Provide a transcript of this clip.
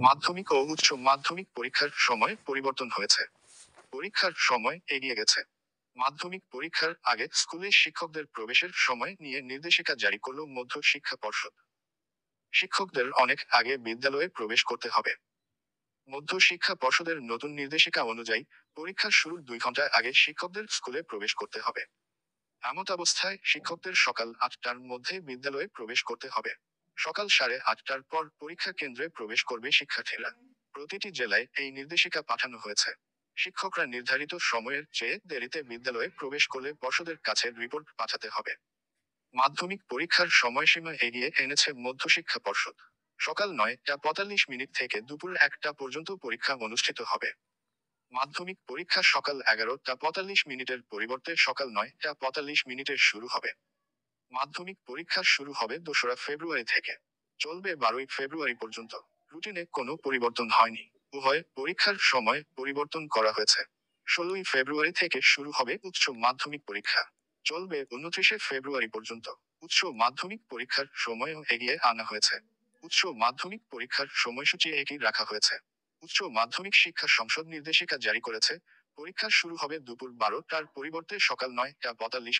মাধ্যমিক ও উচ্চ মাধ্যমিক পরীক্ষার সময় পরিবর্তন হয়েছে। পরীক্ষার সময় এগিয়ে গেছে। মাধ্যমিক পরীক্ষার আগে স্কুলে শিক্ষকদের প্রবেশের সময় নিয়ে নির্দেশিকা জারি করল মধ্য শিক্ষা পর্ষদ। শিক্ষকদের অনেক আগে বিদ্যালয়ে প্রবেশ করতে হবে। মধ্য শিক্ষা পর্ষদের নতুন নির্দেশিকা অনুযায়ী পরীক্ষা শুরুর 2 ঘন্টা আগে শিক্ষকদের স্কুলে প্রবেশ করতে হবে। এমত অবস্থায় শিক্ষকদের সকাল 8টার মধ্যে বিদ্যালয়ে প্রবেশ করতে হবে। সকাল 8:30টার পর পরীক্ষা কেন্দ্রে প্রবেশ করবে শিক্ষার্থীরা। প্রতিটি জেলায় এই নির্দেশিকা পাঠানো হয়েছে। শিক্ষকরা নির্ধারিত সময়ের চেয়ে দেরিতে বিদ্যালয়ে প্রবেশ করলে পর্ষদের কাছে রিপোর্ট পাঠাতে হবে। মাধ্যমিক পরীক্ষার সময়সীমা এগিয়ে এনেছে মধ্যশিক্ষা পর্ষদ। সকাল 9:45 থেকে দুপুর 1টা পর্যন্ত পরীক্ষা অনুষ্ঠিত হবে। মাধ্যমিক পরীক্ষা সকাল 11:45 পরিবর্তে সকাল 9:45 শুরু হবে। মাধ্যমিক পরীক্ষা শুরু হবে 2রা ফেব্রুয়ারি থেকে, চলবে 12ই ফেব্রুয়ারি পর্যন্ত। রুটিনে কোনো পরিবর্তন হয়নি। উভয় পরীক্ষার সময় পরিবর্তন করা হয়েছে। 16ই ফেব্রুয়ারি থেকে শুরু হবে উচ্চ মাধ্যমিক পরীক্ষা, চলবে 29শে ফেব্রুয়ারি পর্যন্ত। উচ্চ মাধ্যমিক পরীক্ষার সময়ও এগিয়ে আনা হয়েছে। উচ্চ মাধ্যমিক পরীক্ষার সময়সূচি একই রাখা হয়েছে। উচ্চ মাধ্যমিক শিক্ষা সংসদ নির্দেশিকা জারি করেছে, পরীক্ষা শুরু হবে দুপুর 12টার পরিবর্তে সকাল 9:45।